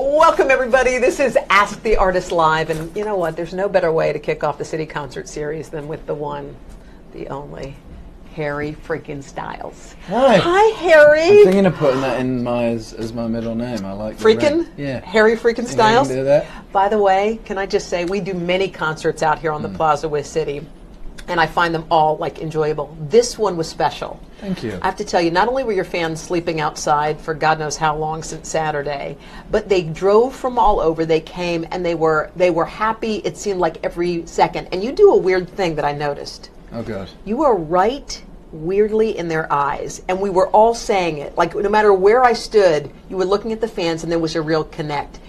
Welcome, everybody. This is Ask the Artist Live, and you know what? There's no better way to kick off the City Concert Series than with the one, the only, Harry freaking Styles. Hi. Hi, Harry. I'm thinking of putting that in as my middle name. I like Freakin'? Yeah. Harry freaking Styles? You can do that? By the way, can I just say, we do many concerts out here on the Plaza with City, and I find them all, like, enjoyable. This one was special. Thank you. I have to tell you, not only were your fans sleeping outside for God knows how long since Saturday, but they drove from all over. They came and they were happy. It seemed like every second. And you do a weird thing that I noticed. Oh, God. You were right weirdly in their eyes, and we were all saying it. Like, no matter where I stood, you were looking at the fans, and there was a real connect.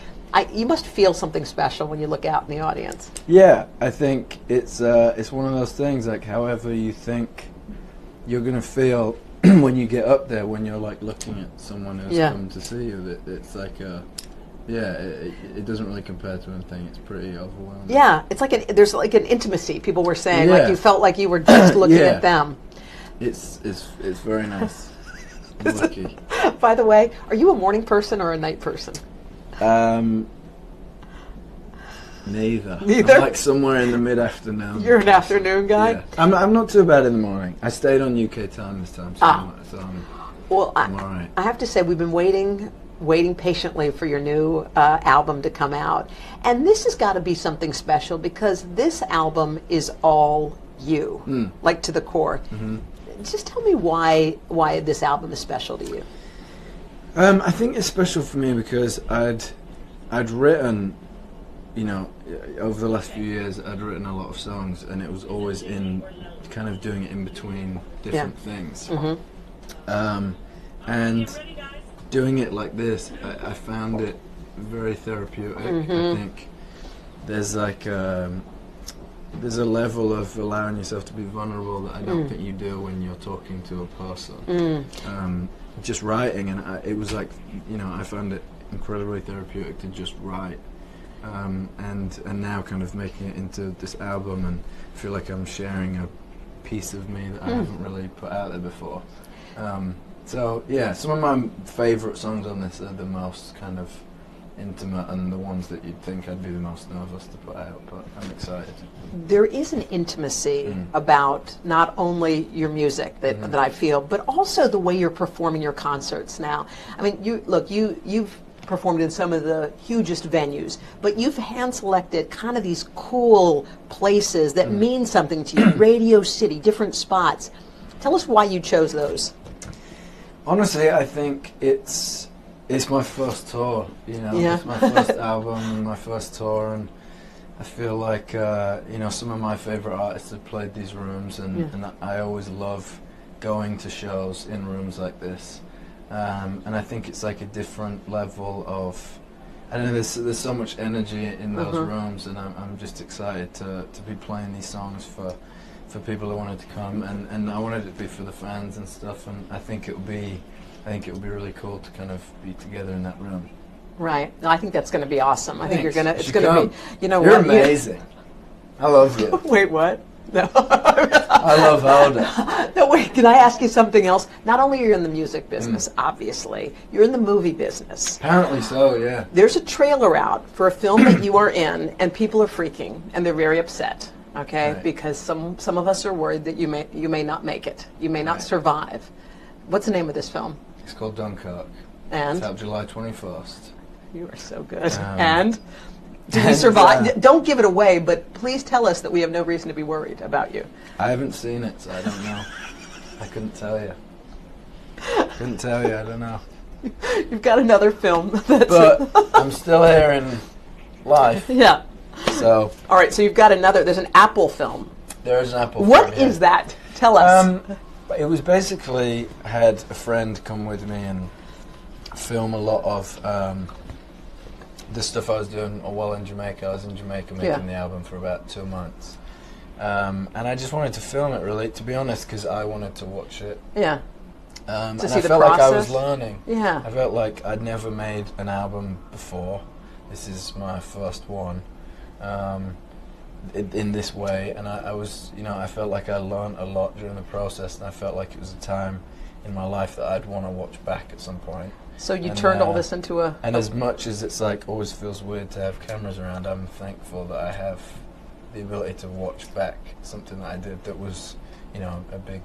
You must feel something special when you look out in the audience. Yeah, I think it's one of those things, like, however you think you're going to feel when you get up there, when you're, like, looking at someone who's come to see you. It's like it doesn't really compare to anything. It's pretty overwhelming. Yeah, it's like there's like an intimacy. People were saying, like you felt like you were just looking at them. It's very nice. I'm lucky. By the way, are you a morning person or a night person? Neither. Neither? I'm like somewhere in the mid-afternoon. You're an afternoon guy? Yeah. I'm not too bad in the morning. I stayed on UK time this time, so I'm all right. I have to say, we've been waiting patiently for your new album to come out. And this has got to be something special, because this album is all you, like to the core. Mm-hmm. Just tell me why this album is special to you. I think it's special for me because I'd written, you know, over the last few years, I'd written a lot of songs, and it was always in kind of doing it in between different things. Mm-hmm. And doing it like this, I found it very therapeutic. Mm-hmm. I think there's like there's a level of allowing yourself to be vulnerable that I don't think you do when you're talking to a person. Just writing, and it was like, you know, I found it incredibly therapeutic to just write. And now kind of making it into this album, and feel like I'm sharing a piece of me that I haven't really put out there before. So yeah, some of my favourite songs on this are the most kind of intimate, and the ones that you'd think I'd be the most nervous to put out, but I'm excited. There is an intimacy about not only your music that I feel, but also the way you're performing your concerts now. I mean, you've performed in some of the hugest venues, but you've hand-selected kind of these cool places that mean something to you. Radio City, different spots. Tell us why you chose those. Honestly, I think it's my first tour, you know. Yeah. It's my first album and my first tour, and I feel like, you know, some of my favourite artists have played these rooms, and I always love going to shows in rooms like this. And I think it's like a different level of, I don't know, there's so much energy in those rooms, and I'm just excited to be playing these songs for people who wanted to come, and I wanted it to be for the fans and stuff, and I think it would be really cool to kind of be together in that room. Right. No, I think that's going to be awesome. Thanks. I think it's going to be, you know, you're amazing. I love you. Wait, what? No. I love Alda. No, wait, can I ask you something else? Not only are you in the music business, obviously, you're in the movie business. Apparently so, yeah. There's a trailer out for a film that you are in, and people are freaking, and they're very upset, okay? Right. Because some of us are worried that you may not make it. You may not survive. What's the name of this film? It's called Dunkirk. And? It's out July 21st. You are so good. And? Did you survive? Don't give it away, but please tell us that we have no reason to be worried about you. I haven't seen it, so I don't know. I couldn't tell you. I don't know. You've got another film. But I'm still here in life. Yeah. So. All right, so you've got there's an Apple film. There is an Apple film. What is that? Tell us. It was basically, I had a friend come with me and film a lot of the stuff I was doing while in Jamaica. I was in Jamaica making the album for about 2 months. And I just wanted to film it, really, to be honest, because I wanted to watch it. Yeah. And I felt like I was learning. Yeah. I felt like I'd never made an album before. This is my first one in this way. And I was, you know, I felt like I learned a lot during the process, and I felt like it was a time in my life that I'd want to watch back at some point. So you turned all this into a... And as much as it's like always feels weird to have cameras around, I'm thankful that I have the ability to watch back something that I did that was, you know, a big...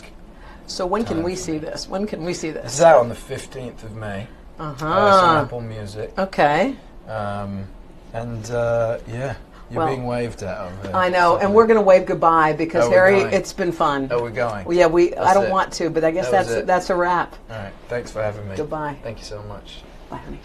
So when can we see this? When can we see this? It's out on the 15th of May. It's on Apple Music. Okay. Yeah, you're being waved at over here. I know, and we're going to wave goodbye because, Harry, it's been fun. Oh, we're going? Well, yeah, I don't want to, but I guess that's a wrap. All right, thanks for having me. Goodbye. Thank you so much. Bye, honey.